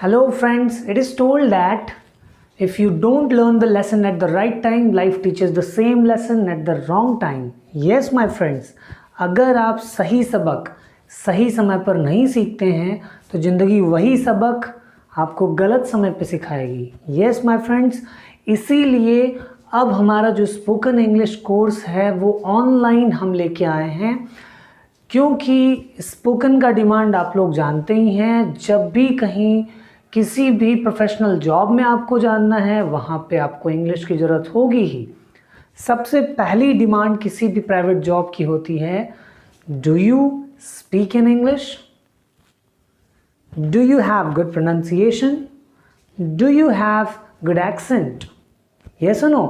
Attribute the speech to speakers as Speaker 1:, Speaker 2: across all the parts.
Speaker 1: Hello friends, it is told that if you don't learn the lesson at the right time, life teaches the same lesson at the wrong time. Yes my friends, अगर आप सही सबक सही समय पर नहीं सीखते हैं तो ज़िंदगी वही सबक आपको गलत समय पे सिखाएगी. Yes my friends, इसीलिए अब हमारा जो स्पोकन इंग्लिश कोर्स है वो ऑनलाइन हम लेके आए हैं, क्योंकि स्पोकन का डिमांड आप लोग जानते ही हैं. जब भी कहीं किसी भी प्रोफेशनल जॉब में आपको जानना है वहाँ पे आपको इंग्लिश की ज़रूरत होगी ही. सबसे पहली डिमांड किसी भी प्राइवेट जॉब की होती है, do you speak in English, do you have good pronunciation, do you have good accent. Yes or no?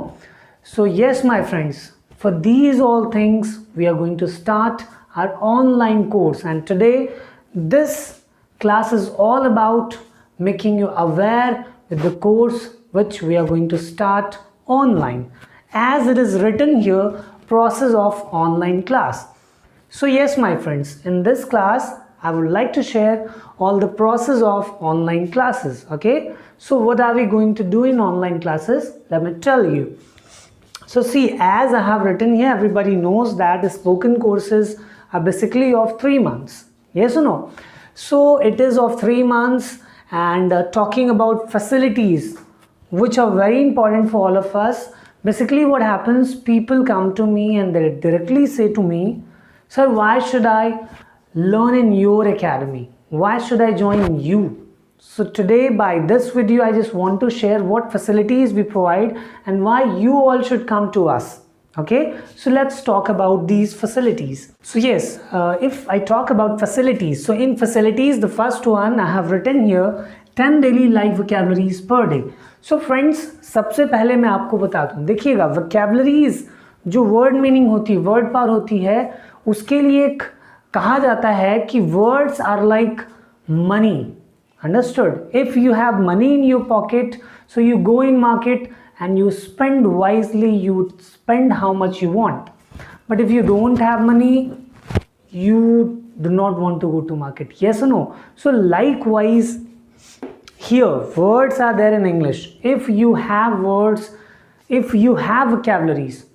Speaker 1: So yes my friends, for these all things we are going to start our online course, and today this class is all about making you aware with the course which we are going to start online, as it is written here, process of online class. So yes my friends, in this class I would like to share all the process of online classes. Okay, so what are we going to do in online classes? Let me tell you. So see, as I have written here, everybody knows that the spoken courses are basically of 3 months. Yes or no? So it is of 3 months, and talking about facilities which are very important for all of us. Basically what happens, people come to me and they directly say to me, sir, why should I learn in your academy? Why should I join you? So today by this video I just want to share what facilities we provide and why you all should come to us. Okay, so let's talk about these facilities. So yes, if I talk about facilities, so in facilities the first one I have written here, 10 daily live vocabularies per day. So friends, सबसे पहले मैं आपको बता दूं, देखिएगा vocabularies जो word meaning होती है, word पार होती है, उसके लिए कहा जाता है कि words are like money. Understood? If you have money in your pocket, so you go in market and you spend wisely, you spend how much you want. But if you don't have money, you do not want to go to market. Yes or no? So likewise here, words are there in English. If you have words, if you have vocabularies,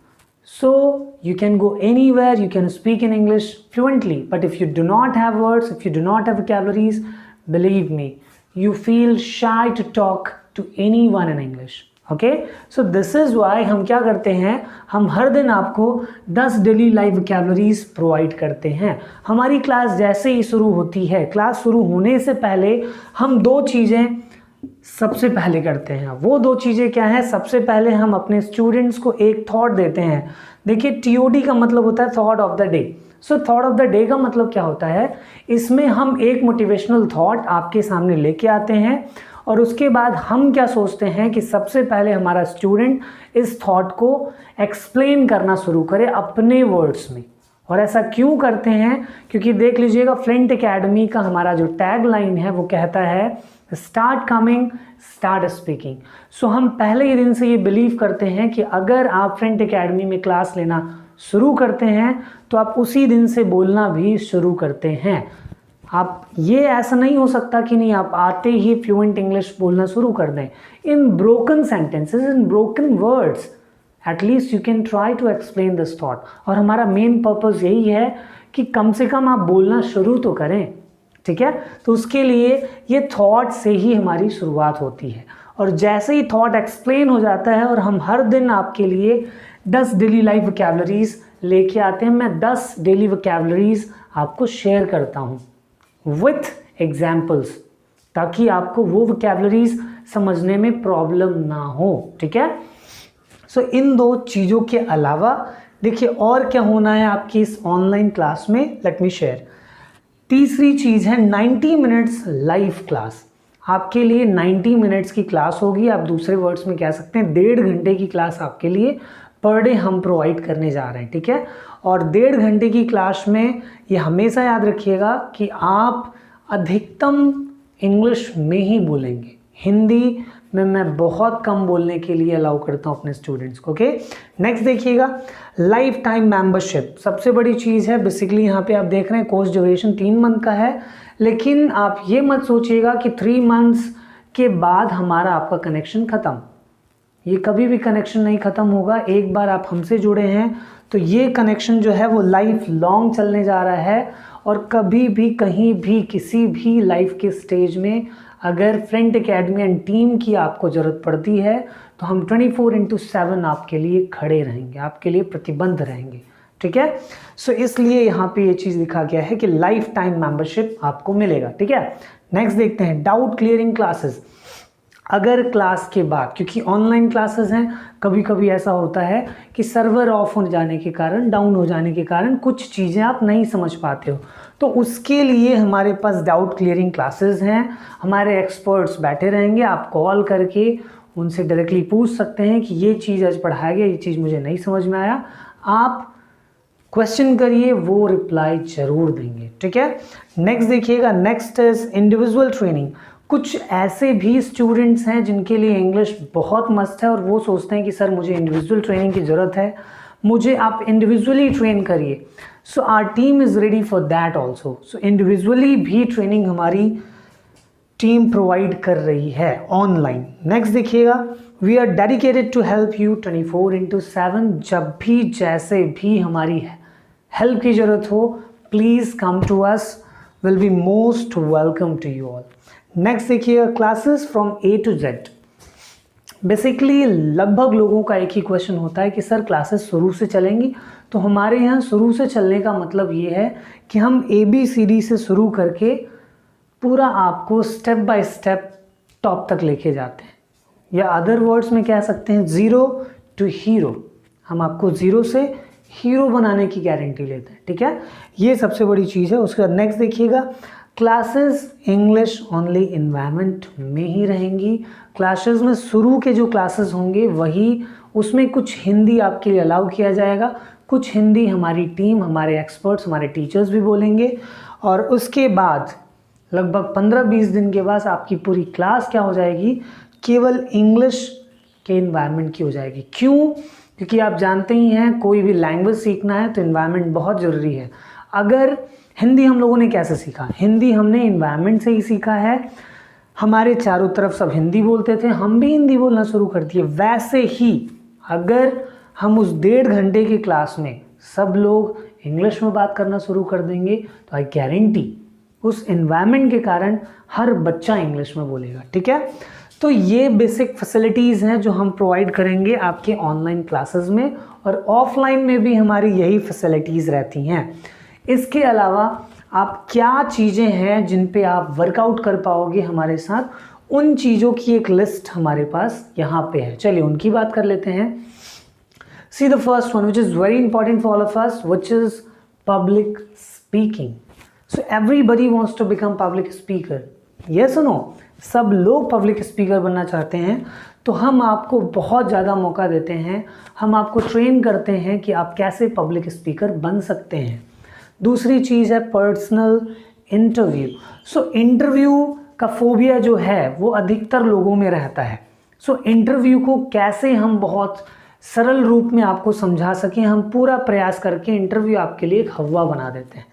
Speaker 1: so you can go anywhere, you can speak in English fluently. But if you do not have words, if you do not have vocabularies, believe me, you feel shy to talk to anyone in English. Okay, so this is why हम क्या करते हैं, हम हर दिन आपको 10 daily live vocabularies provide करते हैं. हमारी क्लास जैसे ही शुरू होती है, क्लास शुरू होने से पहले हम 2 चीज़ें सबसे पहले करते हैं. वो 2 चीज़ें क्या हैं? सबसे पहले हम अपने स्टूडेंट्स को एक थॉट देते हैं. देखिए, TOD का मतलब होता है thought of the day. So thought of the day का मतलब क्या होता है? इसमें हम एक मोटिवेशनल थॉट आपके सामने लेके आते हैं और उसके बाद हम क्या सोचते हैं कि सबसे पहले हमारा स्टूडेंट इस थॉट को एक्सप्लेन करना शुरू करे अपने वर्ड्स में. और ऐसा क्यों करते हैं? क्योंकि देख लीजिएगा, फ्लिंट एकेडमी का हमारा जो टैग लाइन है वो कहता है स्टार्ट कमिंग, स्टार्ट स्पीकिंग. सो हम पहले ही दिन से ये बिलीव करते हैं कि अगर आप फ्लिंट एकेडमी में क्लास लेना शुरू करते हैं तो आप उसी दिन से बोलना भी शुरू करते हैं. आप ये ऐसा नहीं हो सकता कि नहीं आप आते ही फ्लुएंट इंग्लिश बोलना शुरू कर दें. In broken sentences, in broken words, at least you can try to explain this thought. और हमारा मेन पर्पस यही है कि कम से कम आप बोलना शुरू तो करें. ठीक है, तो उसके लिए ये थॉट से ही हमारी शुरुआत होती है. और जैसे ही थॉट एक्सप्लेन हो जाता है और हम हर दिन आपके लिए 10 डेली लाइव वोकैबुलरीज लेके आते हैं. मैं 10 डेली वोकैबुलरीज आपको शेयर करता हूँ विथ एग्जाम्पल्स, ताकि आपको वो वोकैबुलरीज समझने में प्रॉब्लम ना हो. ठीक है, सो इन 2 चीज़ों के अलावा देखिए और क्या होना है आपकी इस ऑनलाइन क्लास में, लेट मी शेयर. तीसरी चीज़ है 90 मिनट्स लाइव क्लास. आपके लिए 90 मिनट्स की क्लास होगी. आप दूसरे वर्ड्स में कह सकते हैं 1.5 घंटे की क्लास आपके लिए पर डे हम प्रोवाइड करने जा रहे हैं. ठीक है, और 1.5 घंटे की क्लास में ये हमेशा याद रखिएगा कि आप अधिकतम इंग्लिश में ही बोलेंगे. हिंदी में मैं बहुत कम बोलने के लिए अलाउ करता हूँ अपने स्टूडेंट्स को. ओके, नेक्स्ट देखिएगा, लाइफ टाइम मेंबरशिप. सबसे बड़ी चीज़ है. बेसिकली यहाँ पे आप देख रहे हैं कोर्स ड्यूरेशन 3 मंथ का है, लेकिन आप ये मत सोचिएगा कि 3 मंथ्स के बाद हमारा आपका कनेक्शन ख़त्म। ये कभी भी कनेक्शन नहीं ख़त्म होगा। एक बार आप हमसे जुड़े हैं तो ये कनेक्शन जो है वो लाइफ लॉन्ग चलने जा रहा है। और कभी भी कहीं भी किसी भी लाइफ के स्टेज में अगर फ्रेंड एकेडमी एंड टीम की आपको ज़रूरत पड़ती है तो हम 24/7 आपके लिए खड़े रहेंगे, आपके लिए प्रतिबद्ध रहेंगे, ठीक है। सो इसलिए यहाँ पे ये चीज़ लिखा गया है कि लाइफ टाइम मेंबरशिप आपको मिलेगा, ठीक है। नेक्स्ट देखते हैं डाउट क्लियरिंग क्लासेस। अगर क्लास के बाद, क्योंकि ऑनलाइन क्लासेस हैं, कभी कभी ऐसा होता है कि सर्वर ऑफ हो जाने के कारण, डाउन हो जाने के कारण कुछ चीज़ें आप नहीं समझ पाते हो, तो उसके लिए हमारे पास डाउट क्लियरिंग क्लासेस हैं। हमारे एक्सपर्ट्स बैठे रहेंगे, आप कॉल करके उनसे डायरेक्टली पूछ सकते हैं कि ये चीज़ आज पढ़ाया गया, ये चीज़ मुझे नहीं समझ में आया, आप क्वेश्चन करिए, वो रिप्लाई जरूर देंगे, ठीक है। नेक्स्ट देखिएगा, नेक्स्ट इज इंडिविजुअल ट्रेनिंग। कुछ ऐसे भी स्टूडेंट्स हैं जिनके लिए इंग्लिश बहुत मस्त है और वो सोचते हैं कि सर मुझे इंडिविजुअल ट्रेनिंग की ज़रूरत है, मुझे आप इंडिविजुअली ट्रेन करिए। So our team is ready for that also. So individually भी ट्रेनिंग हमारी टीम प्रोवाइड कर रही है ऑनलाइन। नेक्स्ट देखिएगा, we are dedicated to help you 24/7। जब भी जैसे भी हमारी हेल्प की ज़रूरत हो, please come to us, will be most welcome to you all. Next देखिएगा, classes from A to Z। Basically लगभग लोगों का एक ही क्वेश्चन होता है कि सर क्लासेस शुरू से चलेंगी। तो हमारे यहाँ शुरू से चलने का मतलब ये है कि हम ABCD से शुरू करके पूरा आपको स्टेप बाय स्टेप टॉप तक लेके जाते हैं, या अदर वर्ड्स में कह सकते हैं 0 to हीरो। हम आपको 0 से हीरो बनाने की गारंटी लेते हैं, ठीक है। ये सबसे बड़ी चीज़ है। उसके बाद नेक्स्ट देखिएगा, क्लासेस इंग्लिश ओनली इन्वायरमेंट में ही रहेंगी। क्लासेस में शुरू के जो क्लासेस होंगे वही, उसमें कुछ हिंदी आपके लिए अलाउ किया जाएगा, कुछ हिंदी हमारी टीम, हमारे एक्सपर्ट्स, हमारे टीचर्स भी बोलेंगे। और उसके बाद लगभग 15-20 दिन के बाद आपकी पूरी क्लास क्या हो जाएगी, केवल इंग्लिश के इन्वायरमेंट की हो जाएगी। क्यों? क्योंकि आप जानते ही हैं कोई भी लैंग्वेज सीखना है तो इन्वायरमेंट बहुत ज़रूरी है। अगर हिंदी हम लोगों ने कैसे सीखा, हिंदी हमने इन्वायरमेंट से ही सीखा है। हमारे चारों तरफ सब हिंदी बोलते थे, हम भी हिंदी बोलना शुरू कर दिए। वैसे ही अगर हम उस 1.5 घंटे की क्लास में सब लोग इंग्लिश में बात करना शुरू कर देंगे तो आई गारंटी उस एनवायरनमेंट के कारण हर बच्चा इंग्लिश में बोलेगा, ठीक है। तो ये बेसिक फैसिलिटीज़ हैं जो हम प्रोवाइड करेंगे आपके ऑनलाइन क्लासेस में, और ऑफलाइन में भी हमारी यही फैसिलिटीज़ रहती हैं। इसके अलावा आप क्या चीज़ें हैं जिन पे आप वर्कआउट कर पाओगे हमारे साथ, उन चीज़ों की एक लिस्ट हमारे पास यहाँ पे है। चलिए उनकी बात कर लेते हैं। See the first one which is very important for all of us, which is public speaking. So everybody wants to become public speaker, yes और नो? सब लोग पब्लिक स्पीकर बनना चाहते हैं। तो हम आपको बहुत ज़्यादा मौका देते हैं, हम आपको ट्रेन करते हैं कि आप कैसे पब्लिक स्पीकर बन सकते हैं। दूसरी चीज़ है पर्सनल इंटरव्यू। सो इंटरव्यू का फोबिया जो है वो अधिकतर लोगों में रहता है। सो इंटरव्यू को कैसे हम बहुत सरल रूप में आपको समझा सकें, हम पूरा प्रयास करके इंटरव्यू आपके लिए एक हवा बना देते हैं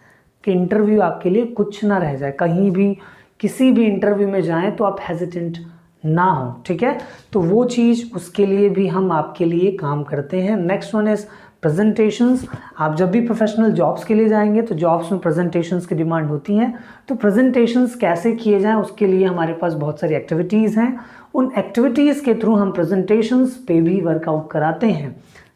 Speaker 1: कि इंटरव्यू आपके लिए कुछ ना रह जाए, कहीं भी किसी भी इंटरव्यू में जाएं तो आप हेजिटेंट ना हो, ठीक है। तो वो चीज़, उसके लिए भी हम आपके लिए काम करते हैं। Next one is presentations. आप जब भी प्रोफेशनल जॉब्स के लिए जाएंगे तो जॉब्स में प्रेजेंटेशंस की डिमांड होती है। तो प्रेजेंटेशंस कैसे किए जाएं उसके लिए हमारे पास बहुत सारी एक्टिविटीज़ हैं। उन एक्टिविटीज़ के थ्रू हम प्रेजेंटेशंस पे भी वर्कआउट कराते हैं।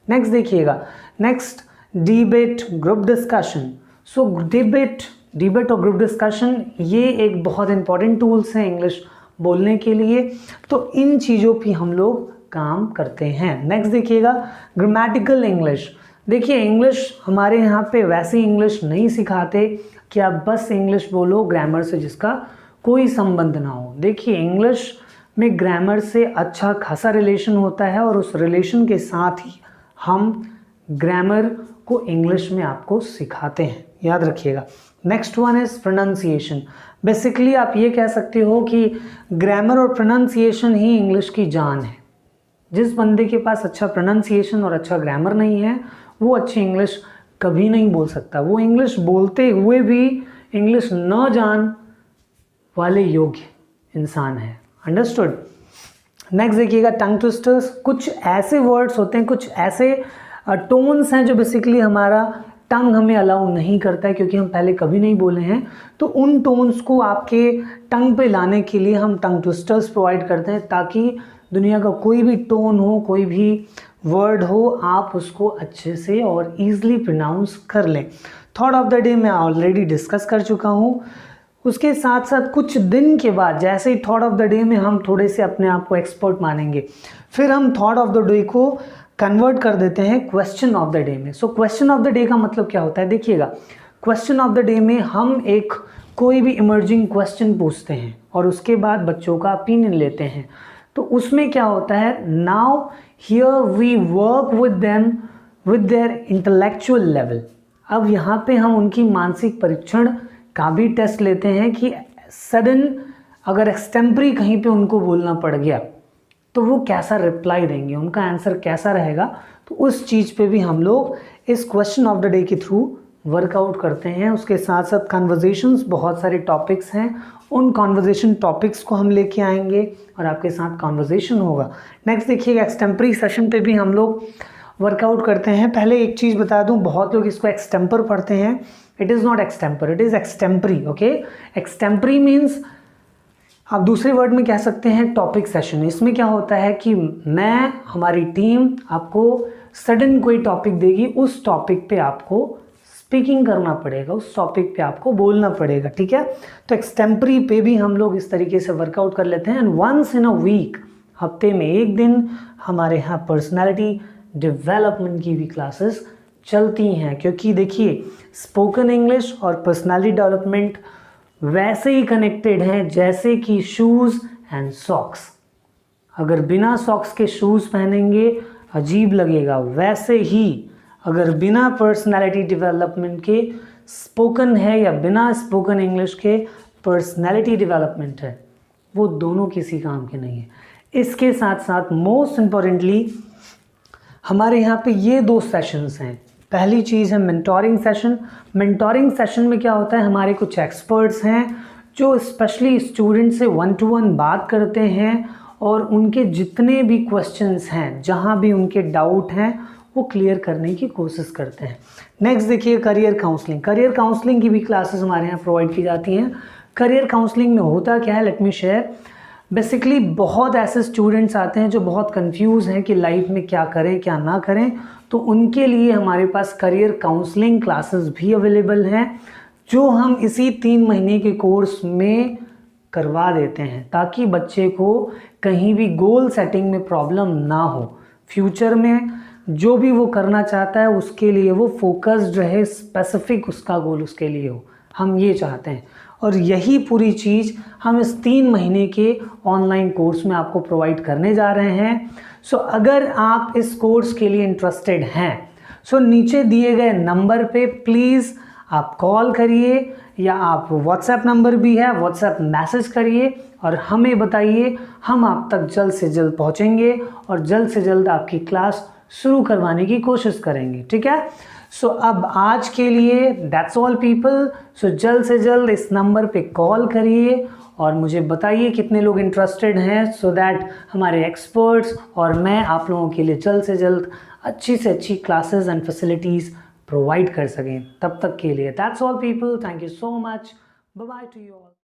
Speaker 1: नेक्स्ट देखिएगा, नेक्स्ट डिबेट ग्रुप डिस्कशन। सो डिबेट और ग्रुप डिस्कशन ये एक बहुत इंपॉर्टेंट टूल्स हैं इंग्लिश बोलने के लिए। तो इन चीज़ों पे हम लोग काम करते हैं। नेक्स्ट देखिएगा, ग्रामेटिकल इंग्लिश। देखिए इंग्लिश हमारे यहाँ पे वैसी इंग्लिश नहीं सिखाते कि आप बस इंग्लिश बोलो ग्रामर से जिसका कोई संबंध ना हो। देखिए इंग्लिश में ग्रामर से अच्छा खासा रिलेशन होता है और उस रिलेशन के साथ ही हम ग्रामर को इंग्लिश में आपको सिखाते हैं, याद रखिएगा। Next one is pronunciation. Basically आप ये कह सकते हो कि ग्रामर और प्रोनाउंसिएशन ही इंग्लिश की जान है। जिस बंदे के पास अच्छा प्रोनाउंसिएशन और अच्छा ग्रामर नहीं है वो अच्छी इंग्लिश कभी नहीं बोल सकता। वो इंग्लिश बोलते हुए भी इंग्लिश न जान वाले योग्य इंसान है। अंडरस्टूड। नेक्स्ट देखिएगा टंग ट्विस्टर्स। कुछ ऐसे वर्ड्स होते हैं, कुछ ऐसे टोन्स हैं जो बेसिकली हमारा टंग हमें अलाउ नहीं करता है, क्योंकि हम पहले कभी नहीं बोले हैं। तो उन टोन्स को आपके टंग पे लाने के लिए हम टंग ट्विस्टर्स प्रोवाइड करते हैं, ताकि दुनिया का कोई भी टोन हो, कोई भी वर्ड हो, आप उसको अच्छे से और ईजिली प्रोनाउंस कर लें। थॉट ऑफ द डे मैं ऑलरेडी डिस्कस कर चुका हूँ। उसके साथ साथ कुछ दिन के बाद जैसे ही थॉट ऑफ द डे में हम थोड़े से अपने आप को एक्सपर्ट मानेंगे, फिर हम थॉट ऑफ द डे को कन्वर्ट कर देते हैं क्वेश्चन ऑफ द डे में। So question of the day का मतलब क्या होता है, देखिएगा क्वेश्चन ऑफ द डे में हम एक कोई भी इमर्जिंग क्वेश्चन पूछते हैं और उसके बाद बच्चों का ओपिनियन लेते हैं। तो उसमें क्या होता है, now here we work with them with their intellectual level. अब यहाँ पे हम उनकी मानसिक परीक्षण का भी टेस्ट लेते हैं कि सडन अगर एक्सटेम्परी कहीं पे उनको बोलना पड़ गया तो वो कैसा रिप्लाई देंगे, उनका आंसर कैसा रहेगा। तो उस चीज़ पे भी हम लोग इस क्वेश्चन ऑफ द डे के थ्रू वर्कआउट करते हैं। उसके साथ साथ कन्वर्जेशंस, बहुत सारे टॉपिक्स हैं, उन कॉन्वर्जेशन टॉपिक्स को हम लेके आएंगे और आपके साथ कॉन्वर्जेशन होगा। नेक्स्ट देखिएगा एक्सटेम्परी सेशन पे भी हम लोग वर्कआउट करते हैं। पहले एक चीज़ बता दूं, बहुत लोग इसको एक्सटेम्पर पढ़ते हैं। It is not extempor, it is extempore. Okay, extempore means आप दूसरे वर्ड में कह सकते हैं टॉपिक सेशन। इसमें क्या होता है कि मैं, हमारी टीम आपको सडन कोई टॉपिक देगी, उस टॉपिक पे आपको स्पीकिंग करना पड़ेगा, उस टॉपिक पे आपको बोलना पड़ेगा, ठीक है। तो एक्सटेम्परी पे भी हम लोग इस तरीके से वर्कआउट कर लेते हैं। And once in a week, हफ्ते में एक दिन हमारे यहाँ पर्सनैलिटी डेवलपमेंट की भी क्लासेस चलती हैं, क्योंकि देखिए स्पोकन इंग्लिश और पर्सनैलिटी डेवलपमेंट वैसे ही कनेक्टेड हैं जैसे कि शूज़ एंड सॉक्स। अगर बिना सॉक्स के शूज़ पहनेंगे अजीब लगेगा, वैसे ही अगर बिना पर्सनैलिटी डेवलपमेंट के स्पोकन है या बिना स्पोकन इंग्लिश के पर्सनैलिटी डेवलपमेंट है, वो दोनों किसी काम के नहीं है। इसके साथ साथ मोस्ट इम्पॉर्टेंटली हमारे यहाँ पे ये 2 सेशंस हैं। पहली चीज़ है मेंटोरिंग सेशन। मेंटोरिंग सेशन में क्या होता है, हमारे कुछ एक्सपर्ट्स हैं जो स्पेशली स्टूडेंट से 1-to-1 बात करते हैं और उनके जितने भी क्वेश्चंस हैं, जहाँ भी उनके डाउट हैं, वो क्लियर करने की कोशिश करते हैं। नेक्स्ट देखिए करियर काउंसलिंग। करियर काउंसलिंग की भी क्लासेस हमारे यहाँ प्रोवाइड की जाती हैं। करियर काउंसलिंग में होता क्या है, लेट मी शेयर। बेसिकली बहुत ऐसे स्टूडेंट्स आते हैं जो बहुत कंफ्यूज हैं कि लाइफ में क्या करें क्या ना करें, तो उनके लिए हमारे पास करियर काउंसलिंग क्लासेस भी अवेलेबल हैं, जो हम इसी 3 महीने के कोर्स में करवा देते हैं, ताकि बच्चे को कहीं भी गोल सेटिंग में प्रॉब्लम ना हो। फ्यूचर में जो भी वो करना चाहता है उसके लिए वो फोकस्ड रहे, स्पेसिफिक उसका गोल उसके लिए हो, हम ये चाहते हैं। और यही पूरी चीज़ हम इस 3 महीने के ऑनलाइन कोर्स में आपको प्रोवाइड करने जा रहे हैं। सो अगर आप इस कोर्स के लिए इंटरेस्टेड हैं, सो नीचे दिए गए नंबर पे प्लीज़ आप कॉल करिए, या आप व्हाट्सएप नंबर भी है, व्हाट्सएप मैसेज करिए और हमें बताइए। हम आप तक जल्द से जल्द पहुंचेंगे और जल्द से जल्द आपकी क्लास शुरू करवाने की कोशिश करेंगे, ठीक है। सो अब आज के लिए दैट्स ऑल पीपल। सो जल्द से जल्द इस नंबर पे कॉल करिए और मुझे बताइए कितने लोग इंटरेस्टेड हैं, सो दैट हमारे एक्सपर्ट्स और मैं आप लोगों के लिए जल्द से जल्द अच्छी से अच्छी क्लासेस एंड फैसिलिटीज़ प्रोवाइड कर सकें। तब तक के लिए that's all people, thank you so much, bye bye to you all.